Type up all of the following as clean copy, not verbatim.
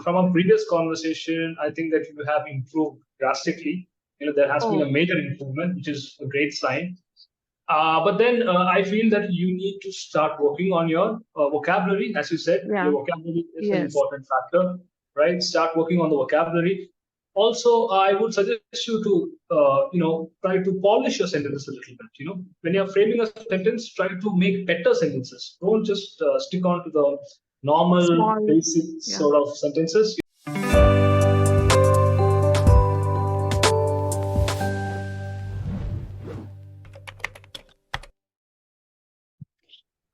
from our previous conversation, I think that you have improved drastically. There has been a Oh, major improvement, which is a great sign. But then I feel that you need to start working on your vocabulary. As you said, yeah. your vocabulary is an Yes. important factor, right? Start working on the vocabulary. Also, I would suggest you to, try to polish your sentences a little bit. When you're framing a sentence, try to make better sentences. Don't just stick on to the normal, Small. basic Yeah. sort of sentences.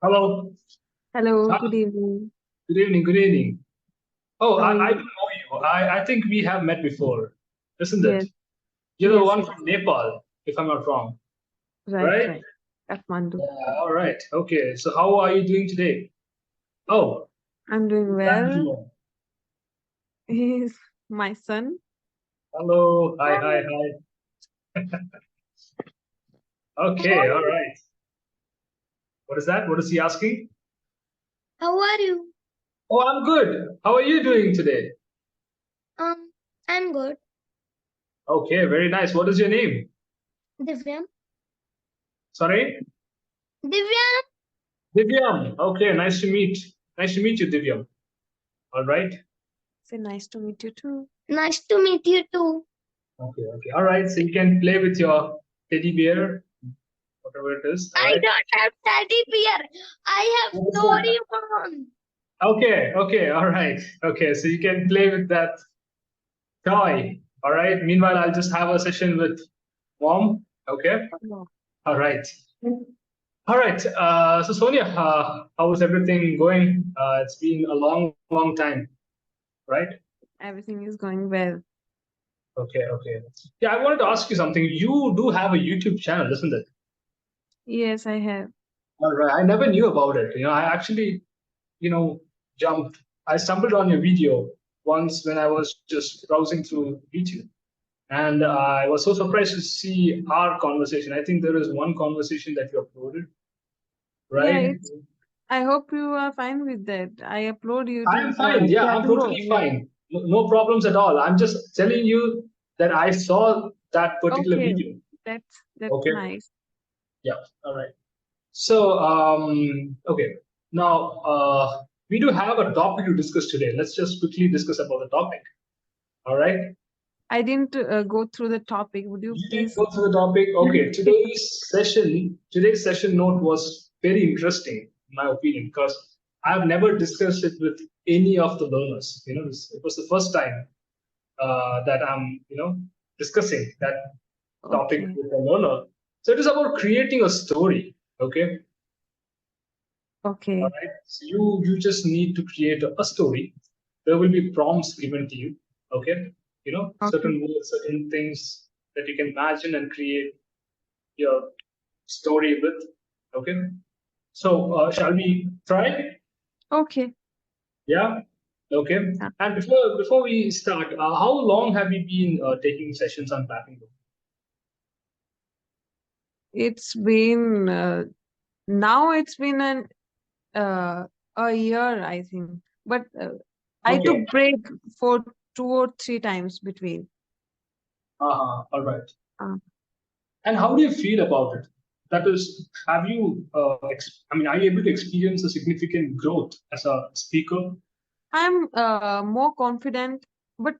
Hello. Hello. Hi. Good evening. Good evening. Good evening. Oh, How are I don't you? know you. I think we have met before, isn't it? Yes. You're the Yes. one Yes. from Nepal, if I'm not wrong, Right. right? Right. Kathmandu. Yeah, all right. Okay. So how are you doing today? Oh, I'm doing who's that well. gentleman? He's my son. Hello. Hi, hi, Hi, hi. how Okay. are All you? right. What is that? What is he asking? How are you? Oh, I'm good. How are you doing today? Um, I'm good. Okay. Very nice. What is your name? Divyam. Sorry? Divyam. Divyam. Okay. Nice to meet. Nice to meet you, Divyam. All right. Say nice to meet you too. Nice to meet you too. Okay. Okay. All right. So you can play with your teddy bear, whatever it is. All I right. don't have teddy bear. I have What is that? Doraemon. Okay, okay, all right. Okay, so you can play with that toy. All right. Meanwhile, I'll just have a session with mom. Okay. Oh, All right. All right. So Sonia, how is everything going? It's been a long, long time, right? everything is going well. Okay, okay. Yeah, I wanted to ask you something. You do have a YouTube channel, isn't it? Yes, I have. All right. I never knew about it. I actually, you know, jumped. I stumbled on your video once when I was just browsing through YouTube. And I was so surprised to see our conversation. I think there is one conversation that you uploaded, Yeah, right? it's. I hope you are fine with that. I upload you I am to fine. Yeah, I'm Clapingo. totally Yeah. fine. No problems at all. I'm just telling you that I saw that particular Okay. video. That's Okay. nice. Yeah. All right. So, okay. Now, we do have a topic to discuss today. Let's just quickly discuss about the topic. All right. I didn't go through the topic. Would you You didn't please? go through the topic. Okay, today's session note was very interesting, in my opinion, because I've never discussed it with any of the learners. It was the first time that I'm, discussing that topic Okay. with a learner. So it is about creating a story. Okay, Okay. all right. So you just need to create a story. There will be prompts given to you. Okay, Okay. certain words, certain things that you can imagine and create your story with. Okay. So shall we try? Okay. Yeah. Okay. Yeah. And before we start, how long have you been taking sessions on Clapingo? It's been now it's been a year, I think. But I Okay. took break for 2 or 3 times between. All right. Uh, And how do you feel about it? That is, have you? Are you able to experience a significant growth as a speaker? I'm more confident, but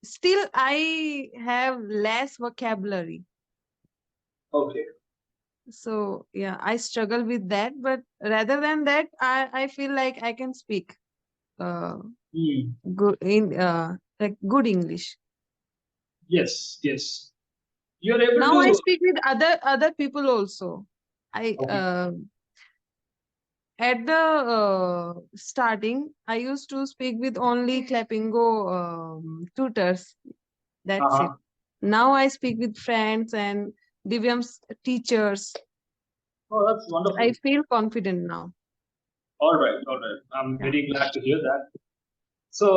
still I have less vocabulary. Okay. So yeah, I struggle with that. But rather than that, I feel like I can speak good in like good English. Yes. Yes. You're able Now I to. speak with other people also. I Okay. At the starting, I used to speak with only Clapingo tutors. That's it. Uh-huh. Now I speak with friends and Divyam's teachers. Oh, that's wonderful. I feel confident now. All right. All right. I'm Yeah. very glad to hear that. So,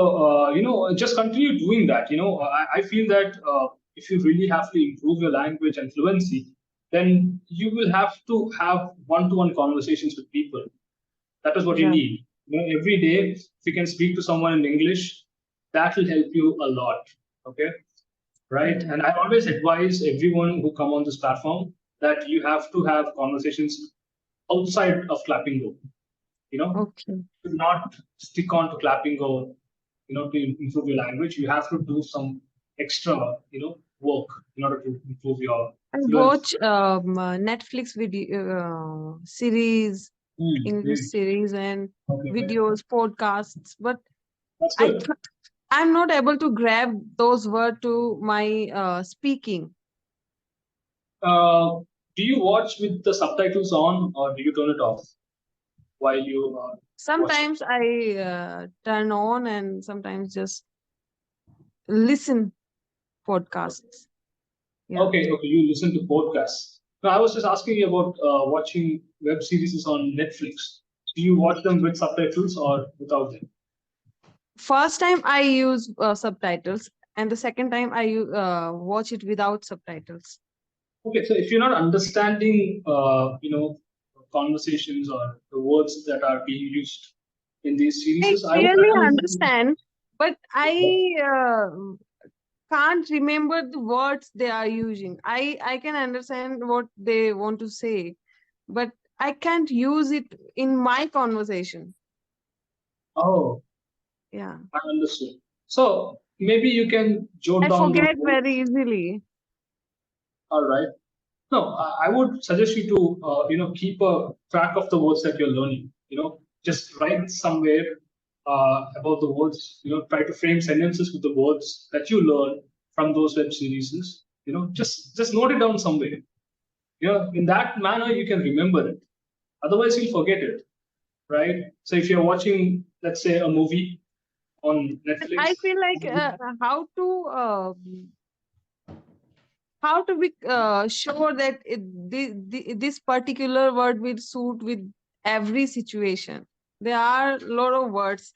just continue doing that. I feel that if you really have to improve your language and fluency, then you will have to have one-to-one conversations with people. That is what you Right. need. Every day, if you can speak to someone in English, that will help you a lot. Okay, right? Yeah. And I always advise everyone who come on this platform that you have to have conversations outside of Clapingo. Okay. Do not stick on to Clapingo, to improve your language. You have to do some extra, work in order to improve your I fluency. watch Netflix video series, English series, and Okay, okay. videos, podcasts, but That's I good. I'm not able to grab those words to my speaking. Uh, do you watch with the subtitles on, or do you turn it off while you watch it? Sometimes I turn on, and sometimes just listen podcasts. Yeah. Okay, okay. You listen to podcasts. No, I was just asking you about watching web series on Netflix. Do you watch them with subtitles or without them? First time I use subtitles, and the second time I watch it without subtitles. Okay, so if you're not understanding, conversations or the words that are being used in these I series, I would clearly recommend you. understand, but I can't remember the words they are using. I can understand what they want to say, but I can't use it in my conversation. Oh, Yeah, I understood. So maybe you can jot I down those forget words. very easily. All right. No, I would suggest you to, keep a track of the words that you're learning. Just write somewhere about the words. Try to frame sentences with the words that you learn from those web series. Just note it down somewhere. In that manner, you can remember it. Otherwise, you'll forget it, right? So if you're watching, let's say, a movie on But Netflix. I feel like how to be sure that this particular word will suit with every situation. There are a lot of words,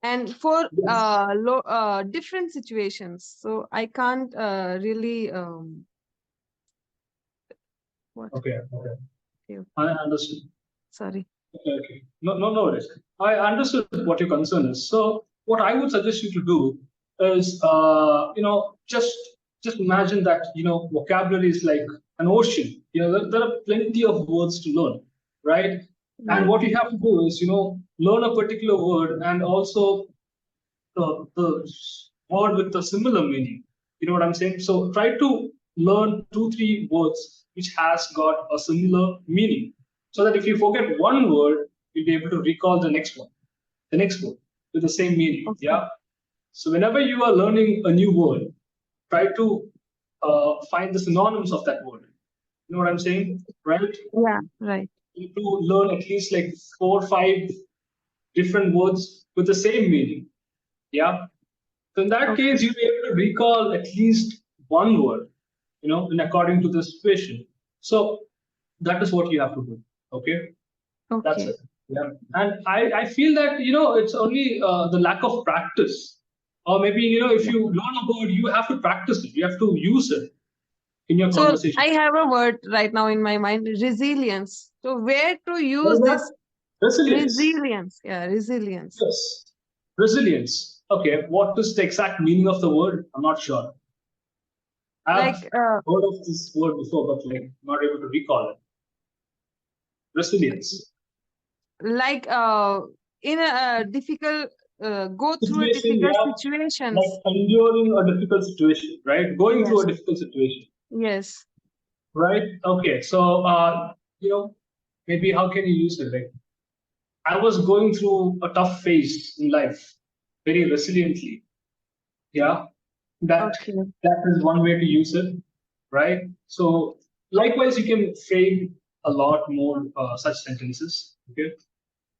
and for Yes. different situations, so I can't really what Okay. Okay. okay, I understood. sorry. Okay, okay. No, no, no worries. I understood what your concern is. So, what I would suggest you to do is, just imagine that vocabulary is like an ocean. There are plenty of words to learn, right? And Yeah. what you have to do is, learn a particular word and also the word with a similar meaning. You know what I'm saying? So try to learn 2, 3 words which has got a similar meaning, so that if you forget one word, you'll be able to recall the next word with the same meaning. Okay. Yeah. So whenever you are learning a new word, try to find the synonyms of that word. You know what I'm saying, right? Yeah. Right. You need to learn at least like 4, 5 different words with the same meaning. Yeah. So in that Okay. case, you'll be able to recall at least one word, in according to the situation. So that is what you have to do. Okay, that's Okay. it. Yeah, and I feel that it's only the lack of practice, or maybe if Yeah. you learn a word, you have to practice it. You have to use it in your So conversation. I have a word right now in my mind: resilience. So where to What is use that? this Resilience. resilience? Yeah, resilience. Yes, resilience. Okay, what is the exact meaning of the word? I'm not sure. I've Like heard of this word before, but like not able to recall it. Resilience. like in a difficult go through a Situation, difficult yeah, like situations. enduring a difficult situation, right? Going through Yes. a difficult situation, Yes. right? Okay, so maybe how can you use it? Like, I was going through a tough phase in life, very resiliently. Yeah, that Okay. that is one way to use it, right? So likewise, you can frame a lot more such sentences. Okay,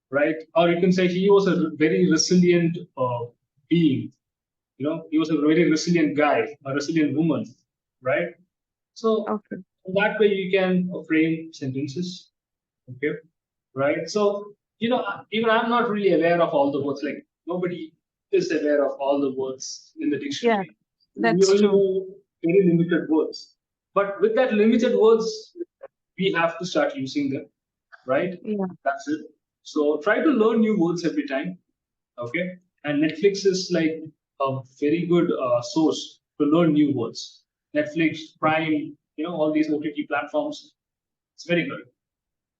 right? Or you can say he was a very resilient being. He was a very resilient guy, a resilient woman, right? So Okay. that way you can frame sentences, okay, right? So even I'm not really aware of all the words. Like nobody is aware of all the words in the Yeah, dictionary. We that's only true. know very limited words. But with that limited words, we have to start using them, right? Yeah. That's it. So try to learn new words every time. Okay, and Netflix is like a very good source to learn new words. Netflix, Prime, all these OTT platforms. It's very good.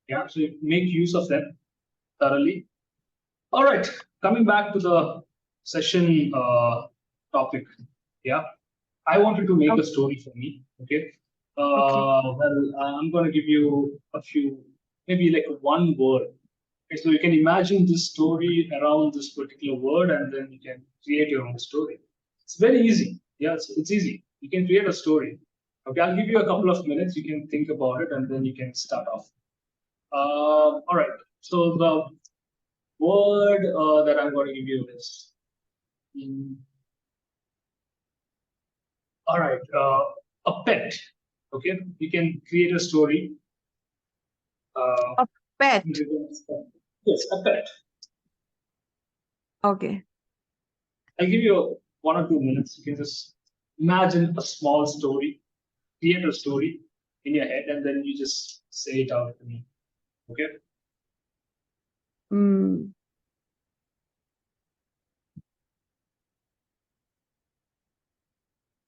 Yeah, so make use of them thoroughly. All right, coming back to the session topic. Yeah, I wanted to make a story for me. Okay. Okay. I'm going to give you a few, maybe like one word. Okay, so you can imagine this story around this particular word, and then you can create your own story. It's very easy. Yeah, it's easy. You can create a story. Okay, I'll give you a couple of minutes. You can think about it, and then you can start off. All right. So the word that I'm going to give you is, mm, all right, a pet. Okay, you can create a story. Uh, A pet. yes, a pet. Okay. I'll give you 1 or 2 minutes. You can just imagine a small story, create a story in your head, and then you just say it out to me. Okay? Mm.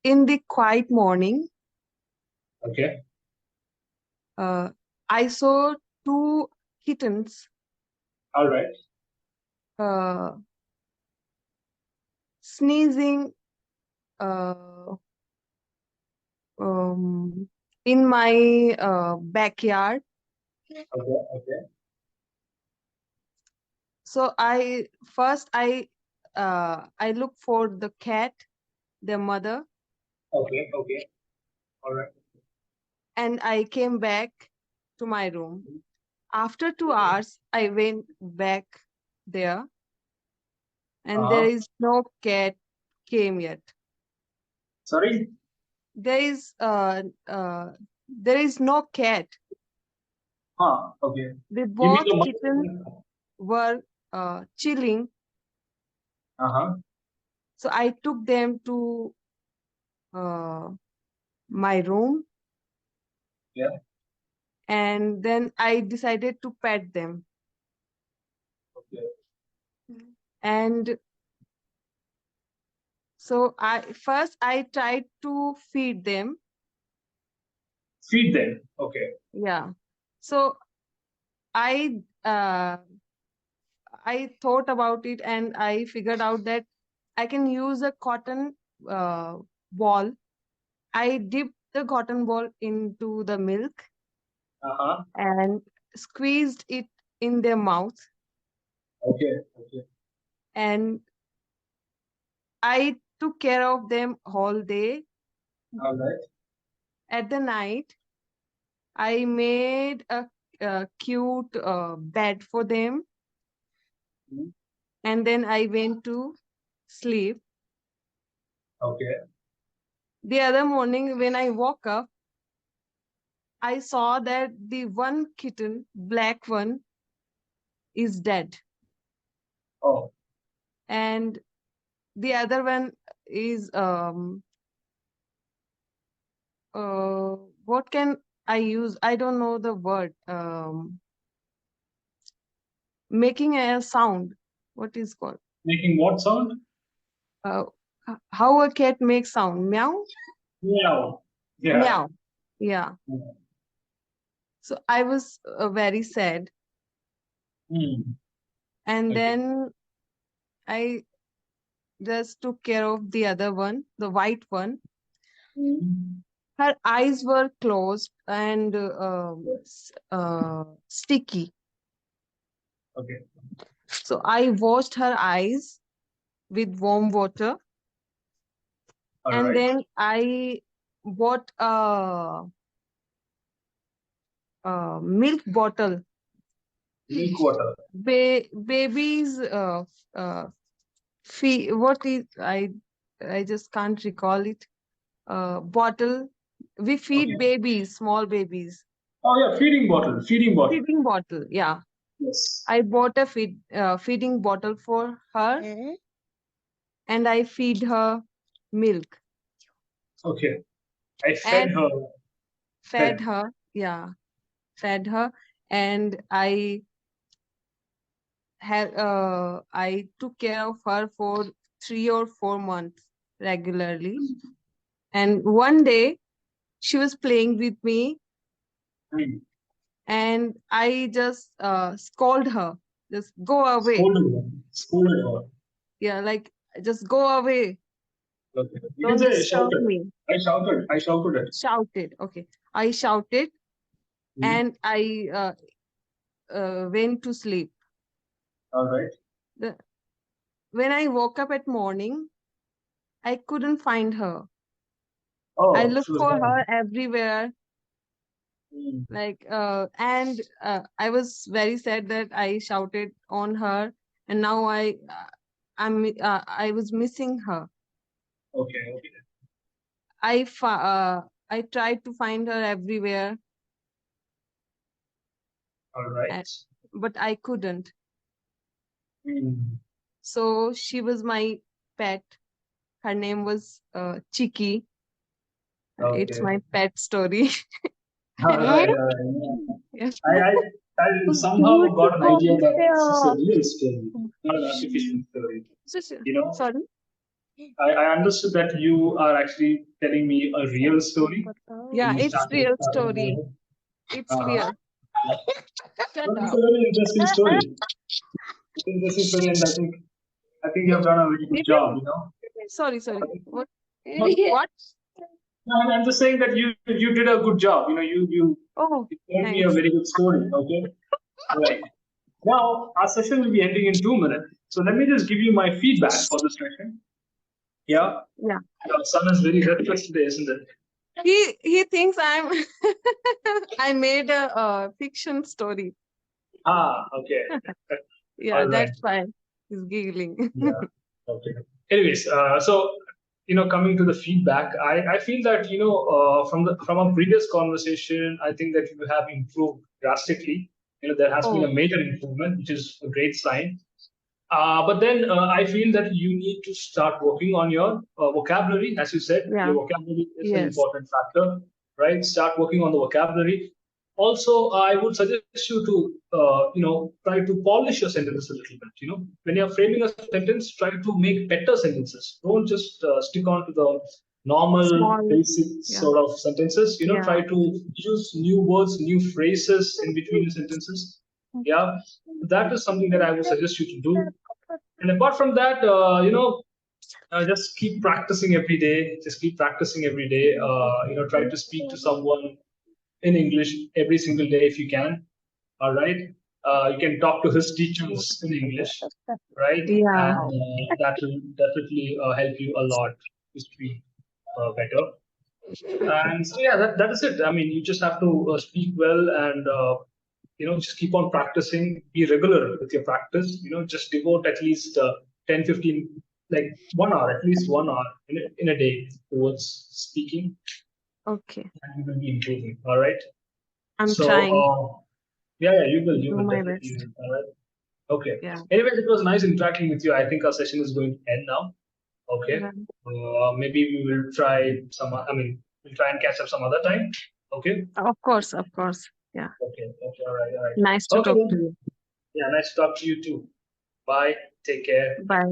In the quiet morning, Okay. I saw two kittens All right. uh, sneezing uh, in my backyard. Okay. Okay. So I look for the cat, their mother, Okay. Okay. All right. and I came back to my room. After 2 hours, I went back there, and there Uh-huh. is no cat came yet. Sorry. There is uh, uh, there is no cat. Huh. Okay. The You mean both the kittens mother? were chilling. Uh-huh. So I took them to uh, my room, Yeah. and then I decided to pet them. Okay. And so I tried to feed them. Feed them. Okay. Yeah. So I uh, I thought about it, and I figured out that I can use a cotton ball. I dipped the cotton ball into the milk Uh-huh. and squeezed it in their mouth, Okay. Okay. and I took care of them all day. All right. At the night, I made a cute bed for them, Mhm. and then I went to sleep. Okay. The other morning, when I woke up, I saw that the one kitten, black one, is dead, Oh. and the other one is what can I use? I don't know the word. Making a sound. What is called? Making what sound? Uh, how a cat makes sound? Meow, Meow. Yeah. meow. Yeah. Hmm. So I was very sad, and Okay. then I just took care of the other one, the white one. Mhm. Her eyes were closed and sticky. Okay. So I washed her eyes with warm water, All and right. then I bought a milk bottle. Milk water. Babies what is I just can't recall it. Bottle. We feed Okay. babies, small babies. Oh yeah, feeding bottle. Feeding bottle. Feeding bottle. Yeah. Yes. I bought a feeding bottle for her, and I feed her milk Okay. I fed and her. fed Fed. her. Yeah, fed her, and I I took care of her for 3 or 4 months regularly. And one day she was playing with me Hmm. and I just scold her, just go away. Scolded her. Yeah, like just go away. Okay. You can Don't say disturb shouted. me. I shouted it. Shouted. Okay. I shouted Hmm. and I went to sleep. All right. When I woke up at morning, I couldn't find her. Oh, I she looked was for gone. her everywhere. Hmm. I was very sad that I shouted on her, and now I was missing her. Okay. I tried to find her everywhere, All right. but I couldn't. Hmm. So she was my pet. Her name was Chiki. It's Okay. my pet story. All right. Yes. I somehow got an idea that this is a real story, not an artificial story. You know, Sorry. I understood that you are actually telling me a real story. Yeah, You it's started real talking about story. it. It's Uh-huh. real. But it's a very interesting story. It's an interesting story, and I think you have done a very good job. You know. Sorry. What? But What? no, I'm just saying that you did a good job. You know, you Oh, told me a thanks. very good story. Okay. Right. Now our session will be ending in 2 minutes. So let me just give you my feedback for this session. Yeah. Yeah. Your son is very restless today, isn't it? He thinks I'm I made a fiction story. Okay. Yeah, All right. that's why he's giggling. Yeah. Okay. Anyways, coming to the feedback, I feel that from a previous conversation, I think that you have improved drastically. There has been Oh, a major improvement, which is a great sign. But then I feel that you need to start working on your vocabulary. As you said, yeah. your vocabulary is an Yes. important factor, right? Start working on the vocabulary. Also, I would suggest you to, try to polish your sentences a little bit. When you're framing a sentence, try to make better sentences. Don't just stick on to the normal, Small. basic Yeah. sort of sentences. Yeah. Try to use new words, new phrases in between the sentences. Yeah, that is something that I would suggest you to do. And apart from that, just keep practicing every day. Just keep practicing every day. Try to speak to someone in English every single day if you can. All right. You can talk to his teachers in English, right? Yeah. And that will definitely help you a lot to speak better. And so, yeah, that is it. I mean, you just have to speak well and, just keep on practicing, be regular with your practice, just devote at least 10, 15, like 1 hour, at least 1 hour in a day towards speaking, Okay. and you will be improving. All right. I'm So, trying. yeah, you Do will my definitely. best. All right. Okay. Yeah. Anyways, it was nice interacting with you. I think our session is going to end now. Okay. Yeah. Maybe we will try we'll try and catch up some other time. Okay. Of course. Yeah. Okay. All right. Nice to Okay. talk to you. Yeah, nice to talk to you too. Bye. Take care. Bye.